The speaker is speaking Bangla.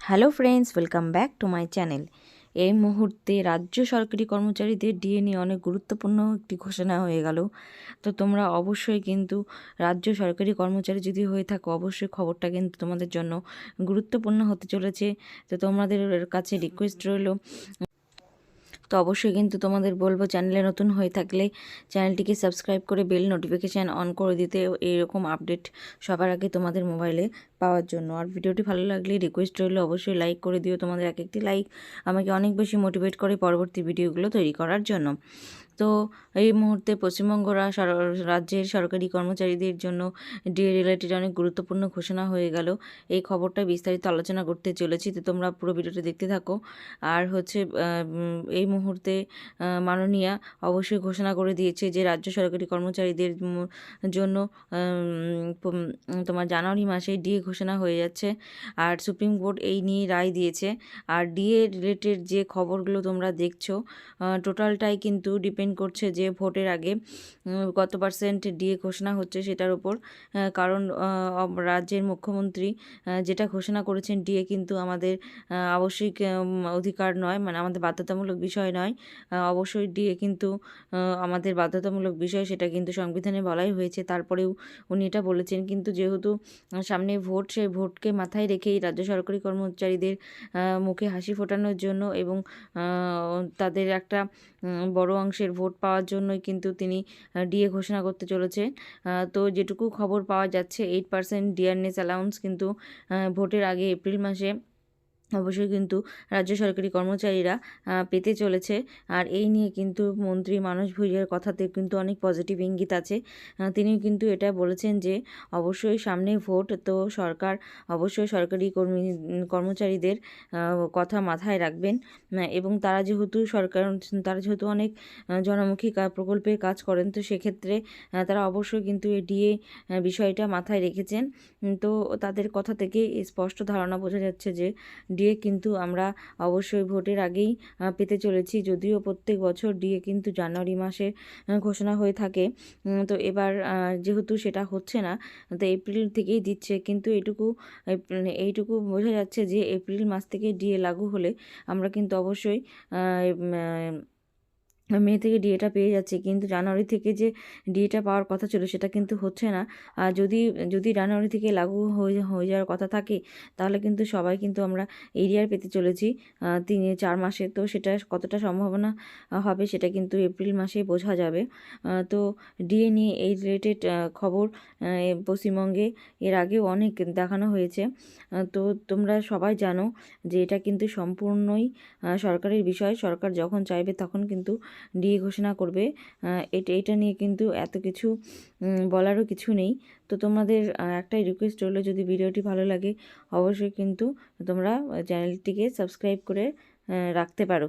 Hello friends, welcome back to my channel. এই মুহূর্তে রাজ্য সরকারি কর্মচারীদের ডিএ নিয়ে অনেক গুরুত্বপূর্ণ একটি ঘোষণা হয়ে গেল। তো তোমরা অবশ্যই কিন্তু রাজ্য সরকারি কর্মচারী যদি হয়ে থাকো, অবশ্যই খবরটা কিন্তু তোমাদের জন্য গুরুত্বপূর্ণ হতে চলেছে। তো তোমাদের কাছে রিকোয়েস্ট রইল, তো অবশ্যই কিন্তু তোমাদের বলবো, চ্যানেলে নতুন হয়ে থাকলে চ্যানেলটিকে সাবস্ক্রাইব করে বেল নোটিফিকেশান অন করে দিতে, এইরকম আপডেট সবার আগে তোমাদের মোবাইলে পাওয়ার জন্য। আর ভিডিওটি ভালো লাগলে রিকোয়েস্ট রইলো অবশ্যই লাইক করে দিও। তোমাদের এক একটি লাইক আমাকে অনেক বেশি মোটিভেট করে পরবর্তী ভিডিওগুলো তৈরি করার জন্য। তো এই মুহূর্তে পশ্চিমবঙ্গ রাজ্যের সরকারি কর্মচারীদের জন্য ডিএ রিলেটেড অনেক গুরুত্বপূর্ণ ঘোষণা হয়ে গেল। এই খবরটা বিস্তারিত আলোচনা করতে চলেছি, তো তোমরা পুরো ভিডিওটা দেখতে থাকো। আর হচ্ছে এই মুহূর্তে মাননীয়া অবশ্যই ঘোষণা করে দিয়েছে যে রাজ্য সরকারি কর্মচারীদের জন্য তোমার জানুয়ারি মাসে ডিএ ঘোষণা হয়ে যাচ্ছে। আর সুপ্রিম কোর্ট এই নিয়ে রায় দিয়েছে। আর ডিএ রিলেটেড যে খবরগুলো তোমরা দেখছো, টোটালটাই কিন্তু ডিপেন্ড করছে যে ভোটের আগে কত পার্সেন্ট ডিএ ঘোষণা হচ্ছে সেটার উপর। কারণ রাজ্যের মুখ্যমন্ত্রী যেটা ঘোষণা করেছেন, ডিএ কিন্তু আমাদের আবশ্যিক অধিকার নয়, মানে আমাদের বাধ্যতামূলক বিষয় নয়। অবশ্যই ডিএ কিন্তু আমাদের বাধ্যতামূলক বিষয়, সেটা কিন্তু সংবিধানে বলাই হয়েছে। তারপরেও উনি এটা বলেছেন, কিন্তু যেহেতু সামনে ভোট, সেই ভোটকে মাথায় রেখেই রাজ্য সরকারি কর্মচারীদের মুখে হাসি ফোটানোর জন্য এবং তাদের একটা বড় অংশের ভোট পাওয়ার জন্যই কিন্তু তিনি ডিএ ঘোষণা করতে চলেছে। তো যেটুকু খবর পাওয়া যাচ্ছে, 8% ডিয়ারনেস অ্যালাউন্স কিন্তু ভোটের আগে এপ্রিল মাসে অবশ্যই কিন্তু রাজ্য সরকারি কর্মচারীরা পেতে চলেছে। আর এই নিয়ে কিন্তু মন্ত্রী মানস ভুঁইয়ার কথাতে কিন্তু অনেক পজিটিভ ইঙ্গিত আছে। তিনি কিন্তু এটা বলেছেন যে অবশ্যই সামনে ভোট, তো সরকার অবশ্যই সরকারি কর্মচারীদের কথা মাথায় রাখবেন। এবং তারা যেহেতু অনেক জনমুখী প্রকল্পে কাজ করেন, তো সেক্ষেত্রে তারা অবশ্যই কিন্তু এই ডিএ বিষয়টা মাথায় রেখেছেন। তো তাদের কথা থেকে স্পষ্ট ধারণা বোঝা যাচ্ছে যে ডিএ কিন্তু আমরা অবশ্যই ভোটের আগেই পেতে চলেছি। যদিও প্রত্যেক বছর ডিএ কিন্তু জানুয়ারি মাসে ঘোষণা হয়ে থাকে, তো এবার যেহেতু সেটা হচ্ছে না, তো এপ্রিল থেকেই দিচ্ছে। কিন্তু এইটুকু বোঝা যাচ্ছে যে এপ্রিল মাস থেকে ডিএ লাগু হলে আমরা কিন্তু অবশ্যই মে থেকে ডিএটা পেয়ে যাচ্ছে, কিন্তু জানুয়ারি থেকে যে ডিএটা পাওয়ার কথা ছিল সেটা কিন্তু হচ্ছে না। আর যদি জানুয়ারি থেকে লাগু হয়ে যাওয়ার কথা থাকে, তাহলে কিন্তু সবাই কিন্তু আমরা এরিয়ার পেতে চলেছি 3-4 মাসে। তো সেটা কতটা সম্ভাবনা হবে সেটা কিন্তু এপ্রিল মাসে বোঝা যাবে। তো ডিএ নিয়ে এই রিলেটেড খবর পশ্চিমবঙ্গে এর আগেও অনেক দেখানো হয়েছে। তো তোমরা সবাই জানো যে এটা কিন্তু সম্পূর্ণই সরকারের বিষয়। সরকার যখন চাইবে তখন কিন্তু ডিএ ঘোষণা করবে। এটা নিয়ে কিন্তু এত কিছু বলারও কিছু নেই। তো তোমাদের একটাই রিকোয়েস্ট রইলো, যদি ভিডিওটি ভালো লাগে অবশ্যই কিন্তু তোমরা চ্যানেলটিকে সাবস্ক্রাইব করে রাখতে পারো।